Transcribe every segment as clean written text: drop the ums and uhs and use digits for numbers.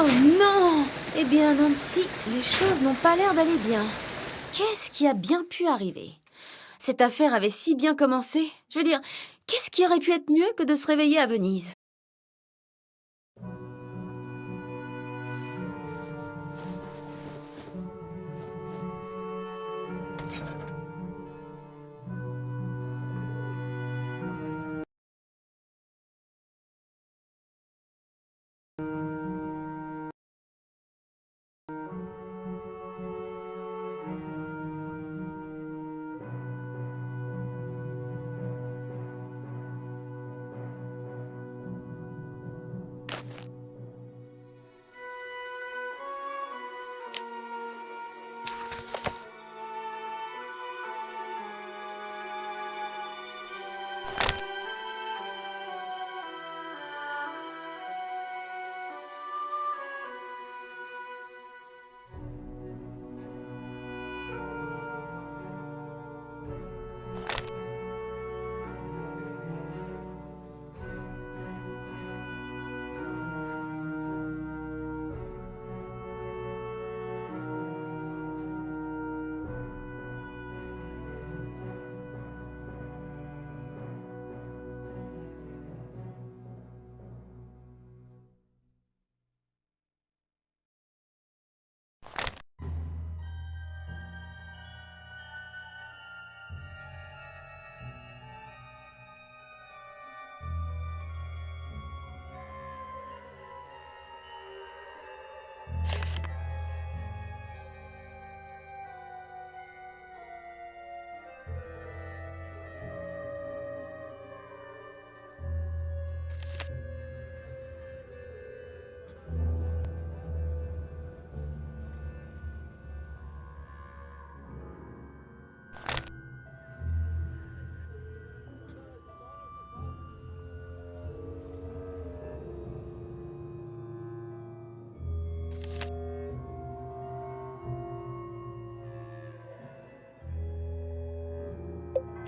Oh non! Eh bien, Nancy, les choses n'ont pas l'air d'aller bien. Qu'est-ce qui a bien pu arriver? Cette affaire avait si bien commencé. Je veux dire, qu'est-ce qui aurait pu être mieux que de se réveiller à Venise?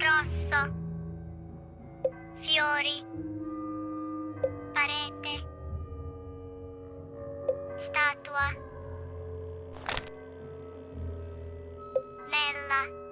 Rosso, fiori, parete, statua, nella.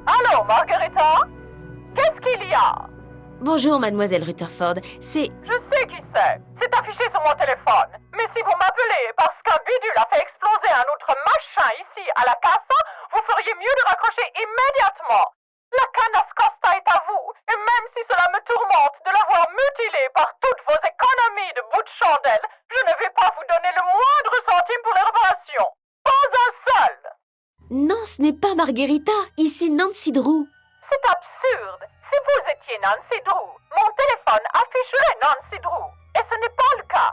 Allô, Margarita? Qu'est-ce qu'il y a? Bonjour, mademoiselle Rutherford. C'est... Je sais qui c'est. C'est affiché sur mon téléphone. Mais si vous m'appelez parce qu'un bidule a fait exploser un autre machin ici à la casa, vous feriez mieux de raccrocher immédiatement. La Canas Costa est à vous, et même si cela me tourmente de l'avoir mutilée par toutes vos économies de bout de chandelle, je ne vais pas vous donner le moindre centime pour les réparations. Pas un seul. Non, ce n'est pas Margherita. Ici Nancy Drew. C'est absurde. Si vous étiez Nancy Drew, mon téléphone afficherait Nancy Drew. Et ce n'est pas le cas.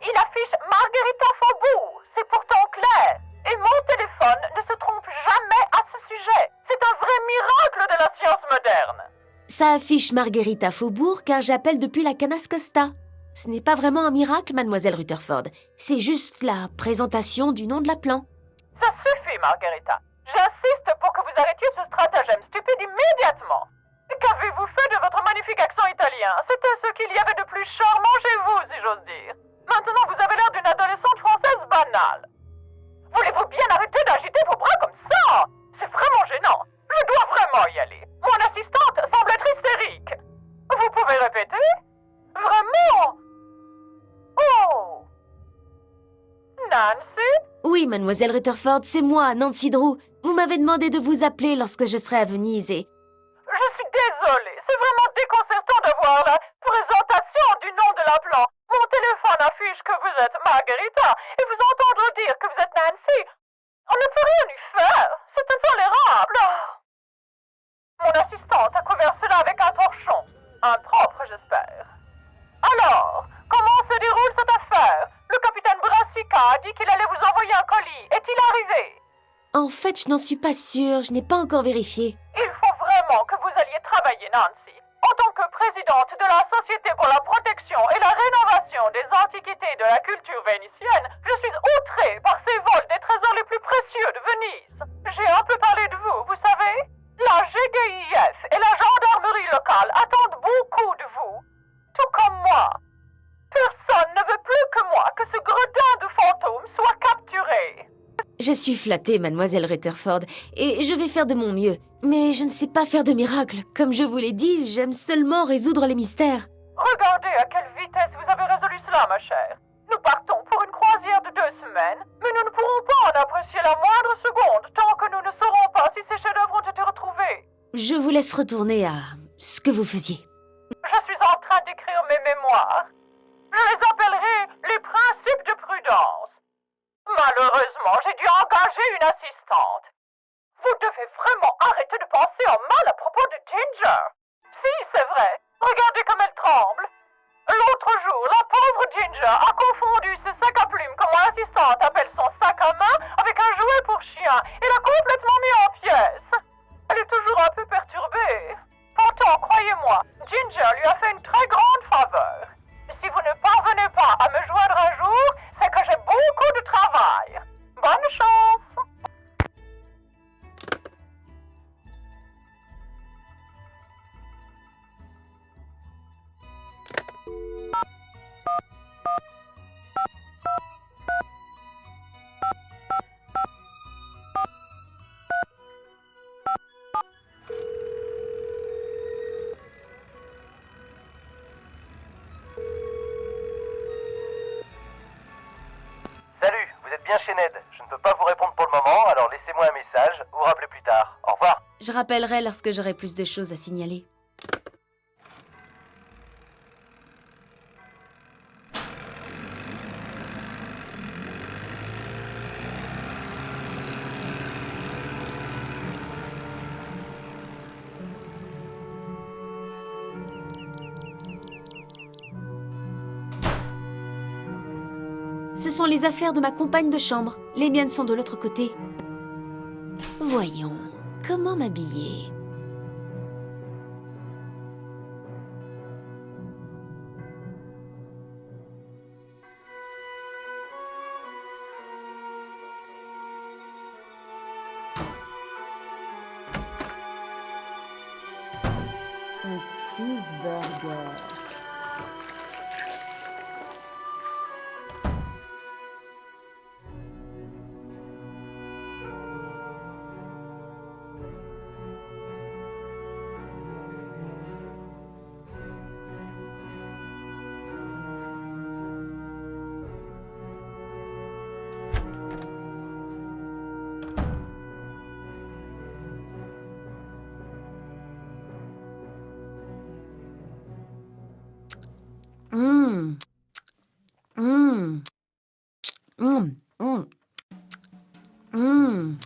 Il affiche Margherita Faubourg. C'est pourtant clair. Et mon téléphone ne se trompe jamais à ce sujet. C'est un vrai miracle de la science moderne. Ça affiche Margherita Faubourg car j'appelle depuis la Canas Costa. Ce n'est pas vraiment un miracle, mademoiselle Rutherford. C'est juste la présentation du nom de l'appelant. Ça suffit, Margherita. J'insiste pour que vous arrêtiez ce stratagème stupide immédiatement. Qu'avez-vous fait de votre magnifique accent italien? C'était ce qu'il y avait de plus charmant chez vous, si j'ose dire. Maintenant, vous avez l'air d'une adolescente française banale. Voulez-vous bien arrêter d'agiter vos bras comme ça? C'est vraiment gênant. Je dois vraiment y aller. Mon assistante semble être hystérique. Vous pouvez répéter? Vraiment? Oh! Nancy? Oui, mademoiselle Rutherford, c'est moi, Nancy Drew. Vous m'avez demandé de vous appeler lorsque je serai à Venise et... Je suis désolée. C'est vraiment déconcertant de voir la présentation du nom de l'appelant. Mon téléphone affiche que vous êtes Margherita et vous entendre dire que vous êtes Nancy. On ne peut rien y faire. C'est intolérable. Mon assistante a couvert cela avec un torchon. Impropre, j'espère. Alors, comment se déroule cette affaire? Le capitaine Brassica a dit qu'il allait vous envoyer un colis. Est-il arrivé? En fait, je n'en suis pas sûre, je n'ai pas encore vérifié. Il faut vraiment que vous alliez travailler, Nancy. En tant que présidente de la Société pour la protection et la rénovation des antiquités de la culture vénitienne, je suis outrée par ces vols des trésors les plus précieux de Venise. J'ai un peu parlé de vous, vous savez? La GDIF et la gendarmerie locale attendent beaucoup de vous. Tout comme moi. Personne ne veut plus que moi que ce gredin de fantôme soit capturé. Je suis flattée, mademoiselle Rutherford, et je vais faire de mon mieux. Mais je ne sais pas faire de miracles. Comme je vous l'ai dit, j'aime seulement résoudre les mystères. Regardez à quelle vitesse vous avez résolu cela, ma chère. Nous partons pour une croisière de 2 semaines, mais nous ne pourrons pas en apprécier la moindre seconde tant que nous ne saurons pas si ces chefs-d'œuvre ont été retrouvés. Je vous laisse retourner à ce que vous faisiez. Je suis en train d'écrire mes mémoires. Je les appellerai les principes de prudence. Malheureusement, j'ai dû engager une assistante. Vous devez vraiment arrêter de penser en mal à propos de Ginger. Si, c'est vrai. Regardez comme elle tremble. L'autre jour, la pauvre Ginger a confondu ses sacs à plumes que mon assistante appelle son sac à main avec un jouet pour chien et l'a complètement mis en pièces. Elle est toujours un peu perturbée. Pourtant, croyez-moi, Ginger lui a fait une très grande faveur. Si vous ne parvenez pas à me joindre un jour, c'est que j'ai beaucoup de travail. Bonne chance! Salut, vous êtes bien chez Ned. Je ne peux pas vous répondre pour le moment, alors laissez-moi un message ou rappelez plus tard. Au revoir. Je rappellerai lorsque j'aurai plus de choses à signaler. Ce sont les affaires de ma compagne de chambre. Les miennes sont de l'autre côté. Voyons, comment m'habiller? Un cheeseburger. Mmh. Mmh. Mmh. Mmh. Mmh.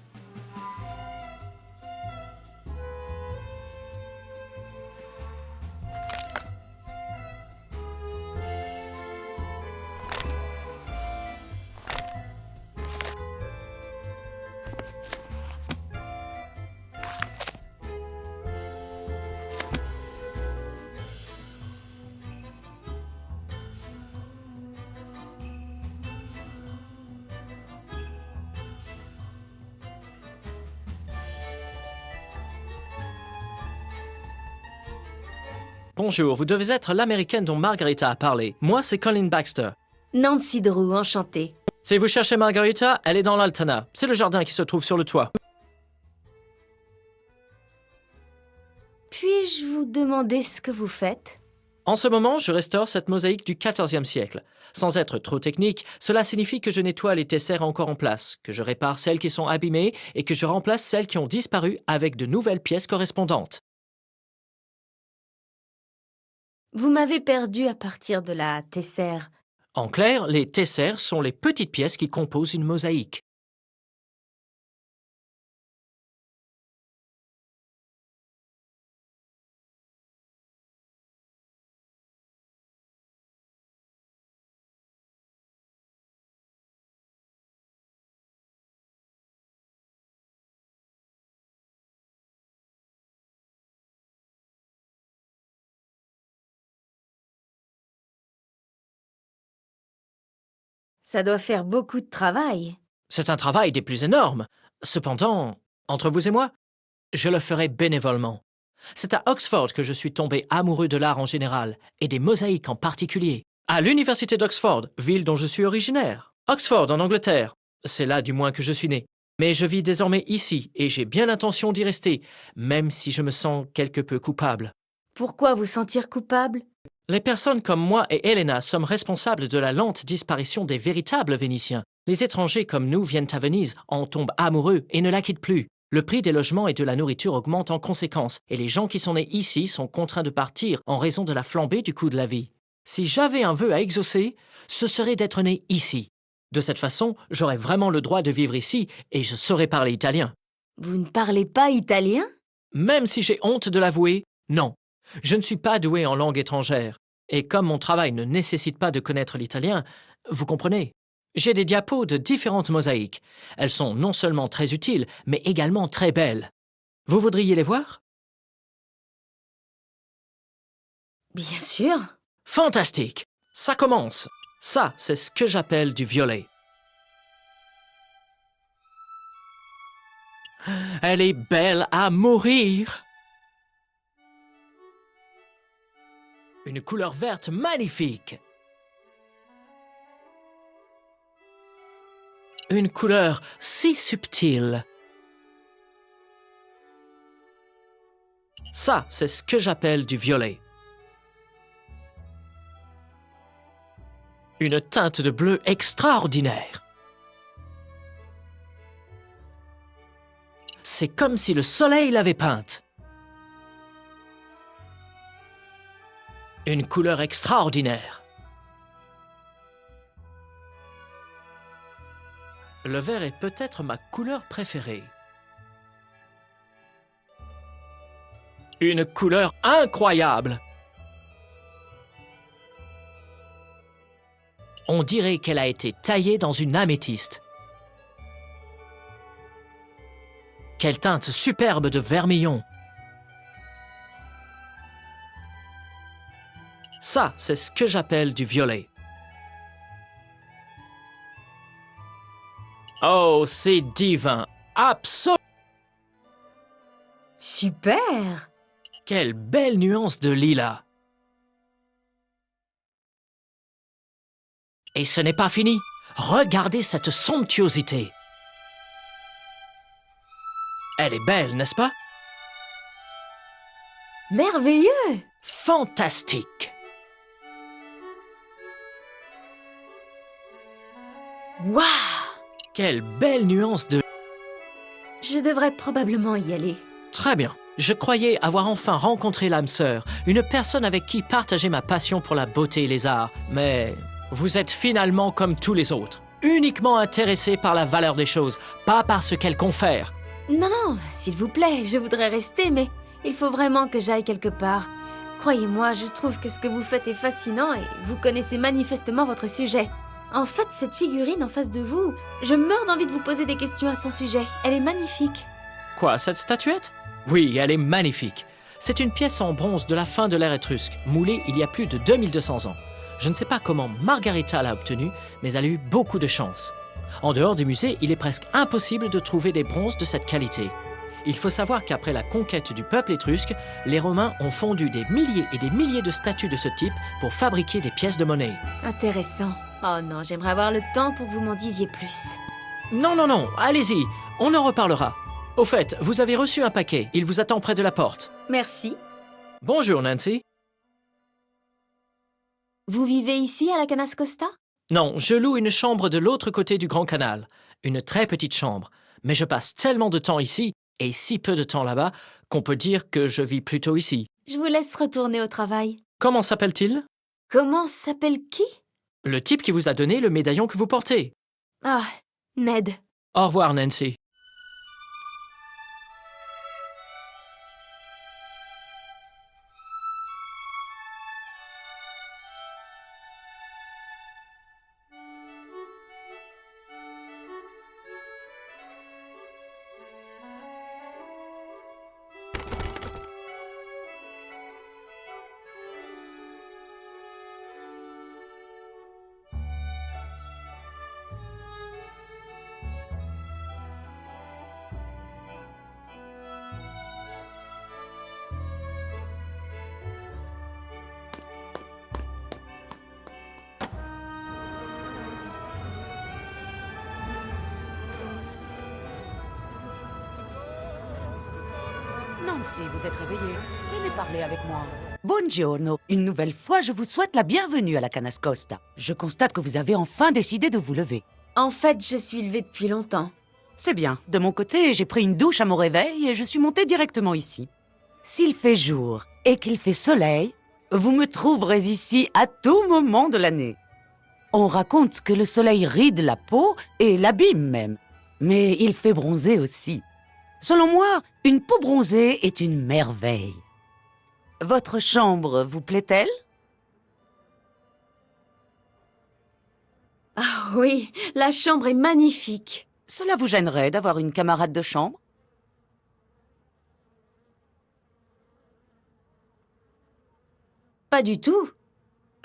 Bonjour, vous devez être l'américaine dont Margarita a parlé. Moi, c'est Colin Baxter. Nancy Drew, enchantée. Si vous cherchez Margarita, elle est dans l'Altana. C'est le jardin qui se trouve sur le toit. Puis-je vous demander ce que vous faites? En ce moment, je restaure cette mosaïque du XIVe siècle. Sans être trop technique, cela signifie que je nettoie les tessères encore en place, que je répare celles qui sont abîmées et que je remplace celles qui ont disparu avec de nouvelles pièces correspondantes. Vous m'avez perdu à partir de la tessère. En clair, les tessères sont les petites pièces qui composent une mosaïque. Ça doit faire beaucoup de travail. C'est un travail des plus énormes. Cependant, entre vous et moi, je le ferai bénévolement. C'est à Oxford que je suis tombé amoureux de l'art en général, et des mosaïques en particulier. À l'université d'Oxford, ville dont je suis originaire. Oxford, en Angleterre. C'est là du moins que je suis né. Mais je vis désormais ici, et j'ai bien l'intention d'y rester, même si je me sens quelque peu coupable. Pourquoi vous sentir coupable? Les personnes comme moi et Helena sommes responsables de la lente disparition des véritables Vénitiens. Les étrangers comme nous viennent à Venise, en tombent amoureux et ne la quittent plus. Le prix des logements et de la nourriture augmente en conséquence, et les gens qui sont nés ici sont contraints de partir en raison de la flambée du coût de la vie. Si j'avais un vœu à exaucer, ce serait d'être né ici. De cette façon, j'aurais vraiment le droit de vivre ici et je saurais parler italien. Vous ne parlez pas italien? Même si j'ai honte de l'avouer, non. Je ne suis pas doué en langue étrangère. Et comme mon travail ne nécessite pas de connaître l'italien, vous comprenez. J'ai des diapos de différentes mosaïques. Elles sont non seulement très utiles, mais également très belles. Vous voudriez les voir? Bien sûr. Fantastique! Ça commence. Ça, c'est ce que j'appelle du violet. Elle est belle à mourir! Une couleur verte magnifique! Une couleur si subtile. Ça, c'est ce que j'appelle du violet. Une teinte de bleu extraordinaire. C'est comme si le soleil l'avait peinte. Une couleur extraordinaire. Le vert est peut-être ma couleur préférée. Une couleur incroyable. On dirait qu'elle a été taillée dans une améthyste. Quelle teinte superbe de vermillon. Ça, c'est ce que j'appelle du violet. Oh, c'est divin. Absolument. Super. Quelle belle nuance de lilas. Et ce n'est pas fini. Regardez cette somptuosité. Elle est belle, n'est-ce pas? Merveilleux. Fantastique. Waouh. Quelle belle nuance de... Je devrais probablement y aller. Très bien. Je croyais avoir enfin rencontré l'âme sœur, une personne avec qui partager ma passion pour la beauté et les arts. Mais vous êtes finalement comme tous les autres, uniquement intéressés par la valeur des choses, pas par ce qu'elles confèrent. Non, non, s'il vous plaît, je voudrais rester, mais il faut vraiment que j'aille quelque part. Croyez-moi, je trouve que ce que vous faites est fascinant et vous connaissez manifestement votre sujet. En fait, cette figurine en face de vous, je meurs d'envie de vous poser des questions à son sujet. Elle est magnifique. Quoi, cette statuette? Oui, elle est magnifique. C'est une pièce en bronze de la fin de l'ère étrusque, moulée il y a plus de 2200 ans. Je ne sais pas comment Margarita l'a obtenue, mais elle a eu beaucoup de chance. En dehors du musée, il est presque impossible de trouver des bronzes de cette qualité. Il faut savoir qu'après la conquête du peuple étrusque, les Romains ont fondu des milliers et des milliers de statues de ce type pour fabriquer des pièces de monnaie. Intéressant. Oh non, j'aimerais avoir le temps pour que vous m'en disiez plus. Non, non, non, allez-y, on en reparlera. Au fait, vous avez reçu un paquet, il vous attend près de la porte. Merci. Bonjour, Nancy. Vous vivez ici, à la Canascosta? Non, je loue une chambre de l'autre côté du Grand Canal. Une très petite chambre. Mais je passe tellement de temps ici, et si peu de temps là-bas, qu'on peut dire que je vis plutôt ici. Je vous laisse retourner au travail. Comment s'appelle-t-il? Comment s'appelle qui? Le type qui vous a donné le médaillon que vous portez. Ah, Ned. Au revoir, Nancy. Nancy, vous êtes réveillée. Venez parler avec moi. Buongiorno. Une nouvelle fois, je vous souhaite la bienvenue à la Canascosta. Je constate que vous avez enfin décidé de vous lever. En fait, je suis levée depuis longtemps. C'est bien. De mon côté, j'ai pris une douche à mon réveil et je suis montée directement ici. S'il fait jour et qu'il fait soleil, vous me trouverez ici à tout moment de l'année. On raconte que le soleil ride la peau et l'abîme même. Mais il fait bronzer aussi. Selon moi, une peau bronzée est une merveille. Votre chambre vous plaît-elle? Ah oui, la chambre est magnifique. Cela vous gênerait d'avoir une camarade de chambre? Pas du tout.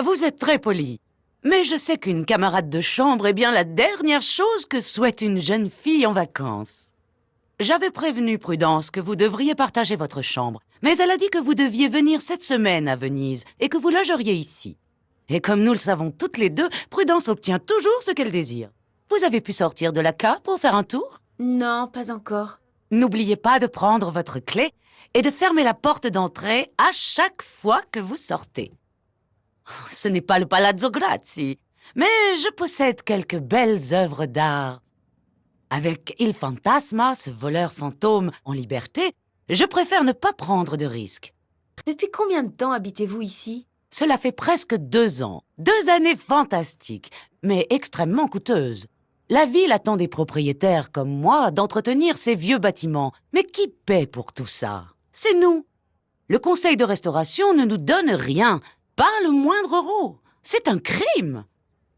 Vous êtes très poli. Mais je sais qu'une camarade de chambre est bien la dernière chose que souhaite une jeune fille en vacances. J'avais prévenu Prudence que vous devriez partager votre chambre, mais elle a dit que vous deviez venir cette semaine à Venise et que vous logeriez ici. Et comme nous le savons toutes les deux, Prudence obtient toujours ce qu'elle désire. Vous avez pu sortir de la cave pour faire un tour? Non, pas encore. N'oubliez pas de prendre votre clé et de fermer la porte d'entrée à chaque fois que vous sortez. Ce n'est pas le Palazzo Grassi, mais je possède quelques belles œuvres d'art. Avec Il Fantasma, ce voleur fantôme en liberté, je préfère ne pas prendre de risques. Depuis combien de temps habitez-vous ici? Cela fait presque 2 ans. 2 années fantastiques, mais extrêmement coûteuses. La ville attend des propriétaires comme moi d'entretenir ces vieux bâtiments. Mais qui paie pour tout ça? C'est nous. Le conseil de restauration ne nous donne rien, pas le moindre euro. C'est un crime.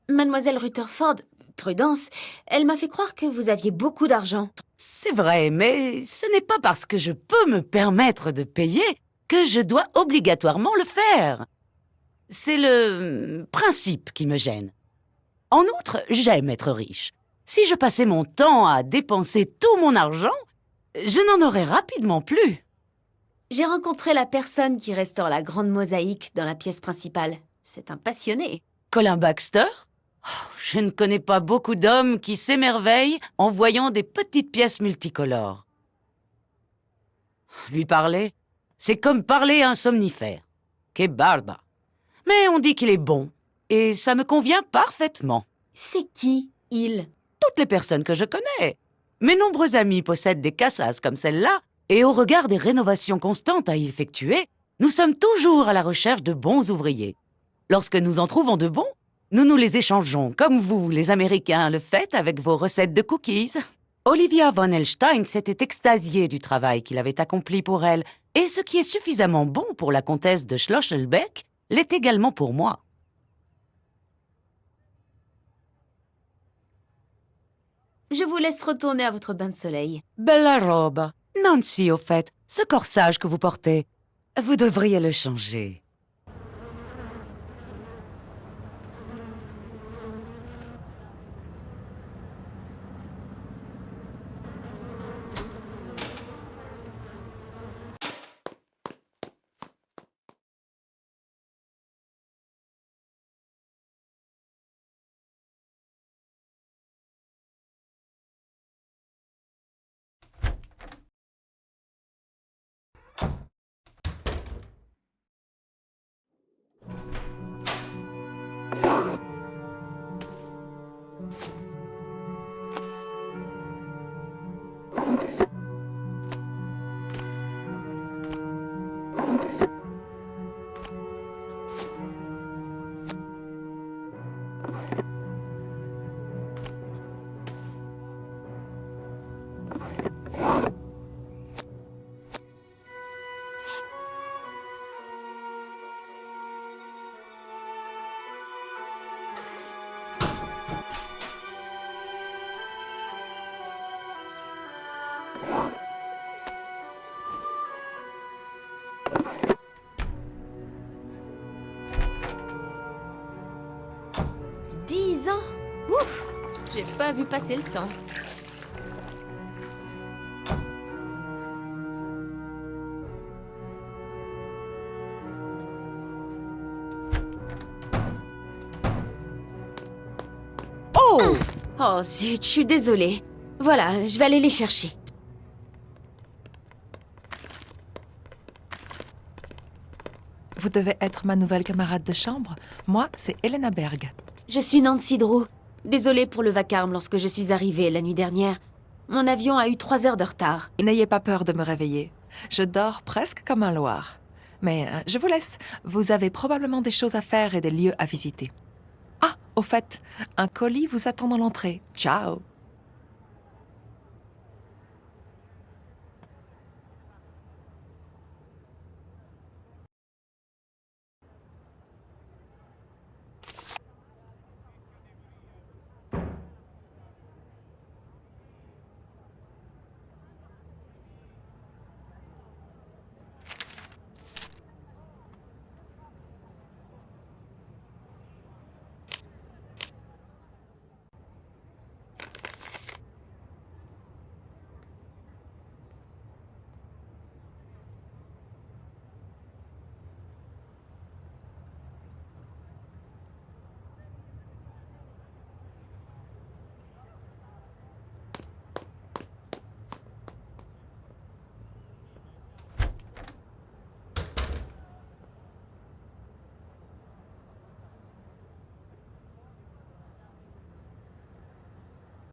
Mademoiselle Rutherford, Prudence, elle m'a fait croire que vous aviez beaucoup d'argent. C'est vrai, mais ce n'est pas parce que je peux me permettre de payer que je dois obligatoirement le faire. C'est le principe qui me gêne. En outre, j'aime être riche. Si je passais mon temps à dépenser tout mon argent, je n'en aurais rapidement plus. J'ai rencontré la personne qui restaure la grande mosaïque dans la pièce principale. C'est un passionné. Colin Baxter? Oh, je ne connais pas beaucoup d'hommes qui s'émerveillent en voyant des petites pièces multicolores. Lui parler, c'est comme parler à un somnifère. Que barba. Mais on dit qu'il est bon, et ça me convient parfaitement. C'est qui, il? Toutes les personnes que je connais. Mes nombreux amis possèdent des cassasses comme celle-là, Et au regard des rénovations constantes à y effectuer, nous sommes toujours à la recherche de bons ouvriers. Lorsque nous en trouvons de bons, nous nous les échangeons, comme vous, les Américains, le faites avec vos recettes de cookies. Olivia von Elstein s'était extasiée du travail qu'il avait accompli pour elle, et ce qui est suffisamment bon pour la comtesse de Schlosselbeck l'est également pour moi. Je vous laisse retourner à votre bain de soleil. Bella robe. Nancy, au fait, ce corsage que vous portez, vous devriez le changer. Ouf, j'ai pas vu passer le temps. Oh! Oh zut, je suis désolée. Voilà, je vais aller les chercher. Vous devez être ma nouvelle camarade de chambre. Moi, c'est Helena Berg. Je suis Nancy Drew. Désolée pour le vacarme lorsque je suis arrivée la nuit dernière. Mon avion a eu 3 heures de retard. N'ayez pas peur de me réveiller. Je dors presque comme un loir. Mais je vous laisse. Vous avez probablement des choses à faire et des lieux à visiter. Ah, au fait, un colis vous attend dans l'entrée. Ciao!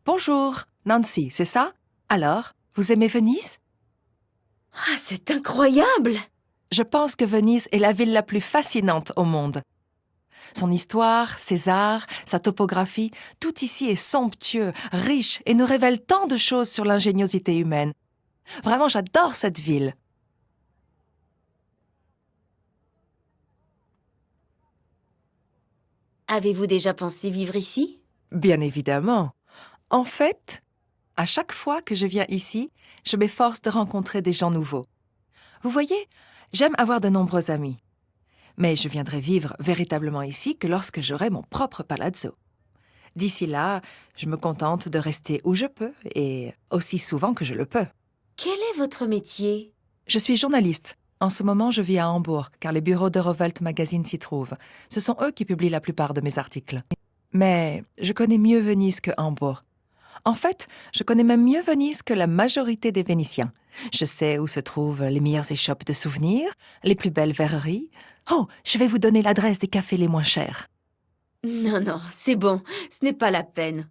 Bonjour, Nancy, c'est ça? Alors, vous aimez Venise? Ah, c'est incroyable! Je pense que Venise est la ville la plus fascinante au monde. Son histoire, ses arts, sa topographie, tout ici est somptueux, riche et nous révèle tant de choses sur l'ingéniosité humaine. Vraiment, j'adore cette ville. Avez-vous déjà pensé vivre ici? Bien évidemment. En fait, à chaque fois que je viens ici, je m'efforce de rencontrer des gens nouveaux. Vous voyez, j'aime avoir de nombreux amis. Mais je viendrai vivre véritablement ici que lorsque j'aurai mon propre palazzo. D'ici là, je me contente de rester où je peux et aussi souvent que je le peux. Quel est votre métier? Je suis journaliste. En ce moment, je vis à Hambourg, car les bureaux de Revolt Magazine s'y trouvent. Ce sont eux qui publient la plupart de mes articles. Mais je connais mieux Venise que Hambourg. En fait, je connais même mieux Venise que la majorité des Vénitiens. Je sais où se trouvent les meilleures échoppes de souvenirs, les plus belles verreries. Oh, je vais vous donner l'adresse des cafés les moins chers. Non, non, c'est bon, ce n'est pas la peine.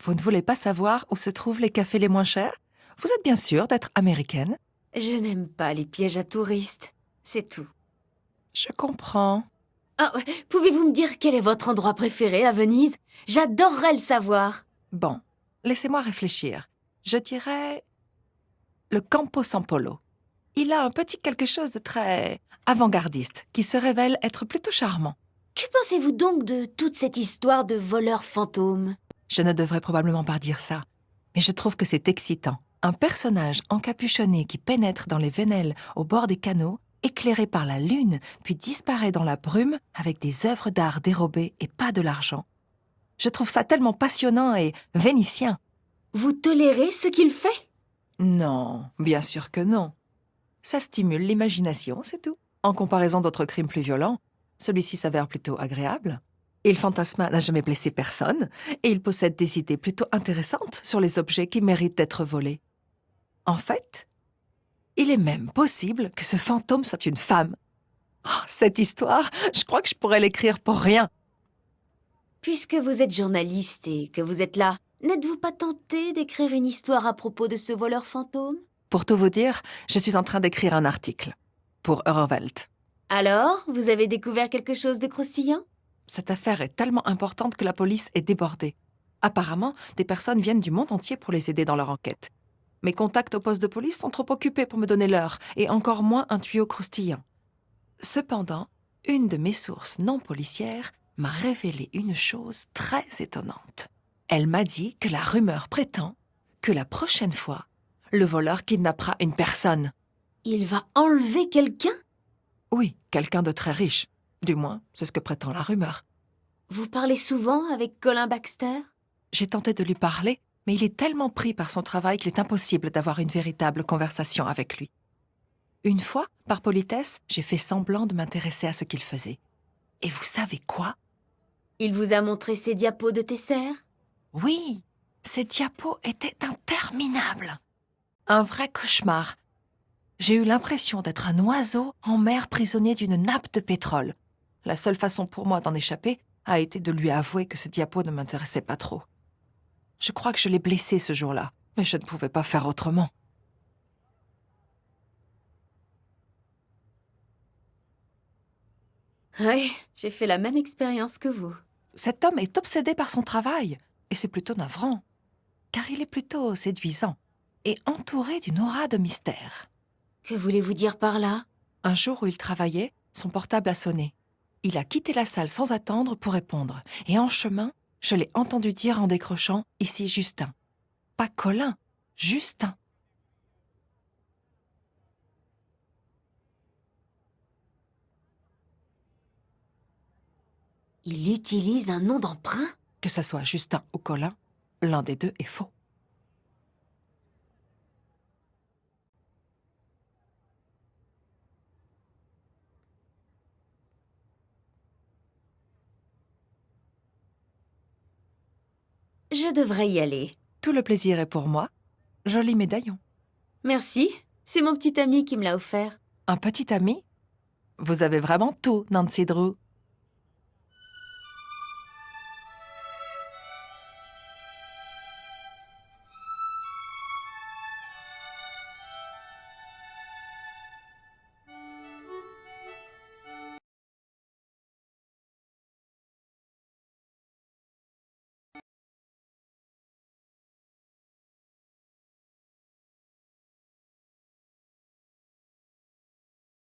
Vous ne voulez pas savoir où se trouvent les cafés les moins chers? Vous êtes bien sûre d'être américaine? Je n'aime pas les pièges à touristes. C'est tout. Je comprends. Ah, pouvez-vous me dire quel est votre endroit préféré à Venise? J'adorerais le savoir. Bon, laissez-moi réfléchir. Je dirais le Campo San Polo. Il a un petit quelque chose de très avant-gardiste qui se révèle être plutôt charmant. Que pensez-vous donc de toute cette histoire de voleurs fantômes? Je ne devrais probablement pas dire ça, mais je trouve que c'est excitant. Un personnage encapuchonné qui pénètre dans les vénelles au bord des canaux, éclairé par la lune, puis disparaît dans la brume avec des œuvres d'art dérobées et pas de l'argent. Je trouve ça tellement passionnant et vénitien. Vous tolérez ce qu'il fait? Non, bien sûr que non. Ça stimule l'imagination, c'est tout. En comparaison d'autres crimes plus violents, celui-ci s'avère plutôt agréable. Il fantasma n'a jamais blessé personne et il possède des idées plutôt intéressantes sur les objets qui méritent d'être volés. En fait, il est même possible que ce fantôme soit une femme. Oh, cette histoire, je crois que je pourrais l'écrire pour rien. Puisque vous êtes journaliste et que vous êtes là, n'êtes-vous pas tenté d'écrire une histoire à propos de ce voleur fantôme? Pour tout vous dire, je suis en train d'écrire un article pour Eurowelt. Alors, vous avez découvert quelque chose de croustillant? Cette affaire est tellement importante que la police est débordée. Apparemment, des personnes viennent du monde entier pour les aider dans leur enquête. Mes contacts au poste de police sont trop occupés pour me donner l'heure, et encore moins un tuyau croustillant. Cependant, une de mes sources non policières m'a révélé une chose très étonnante. Elle m'a dit que la rumeur prétend que la prochaine fois, le voleur kidnappera une personne. Il va enlever quelqu'un? Oui, quelqu'un de très riche. Du moins, c'est ce que prétend la rumeur. Vous parlez souvent avec Colin Baxter? J'ai tenté de lui parler, mais il est tellement pris par son travail qu'il est impossible d'avoir une véritable conversation avec lui. Une fois, par politesse, j'ai fait semblant de m'intéresser à ce qu'il faisait. Et vous savez quoi? Il vous a montré ses diapos de Tesser? Oui, ces diapos étaient interminables. Un vrai cauchemar. J'ai eu l'impression d'être un oiseau en mer prisonnier d'une nappe de pétrole. La seule façon pour moi d'en échapper a été de lui avouer que ces diapos ne m'intéressaient pas trop. Je crois que je l'ai blessé ce jour-là, mais je ne pouvais pas faire autrement. Oui, j'ai fait la même expérience que vous. Cet homme est obsédé par son travail, et c'est plutôt navrant, car il est plutôt séduisant et entouré d'une aura de mystère. Que voulez-vous dire par là? Un jour où il travaillait, son portable a sonné. Il a quitté la salle sans attendre pour répondre, et en chemin, je l'ai entendu dire en décrochant « Ici Justin ». Pas Colin, Justin. Il utilise un nom d'emprunt? Que ce soit Justin ou Colin, l'un des deux est faux. Je devrais y aller. Tout le plaisir est pour moi. Joli médaillon. Merci, c'est mon petit ami qui me l'a offert. Un petit ami? Vous avez vraiment tout, Nancy Drew.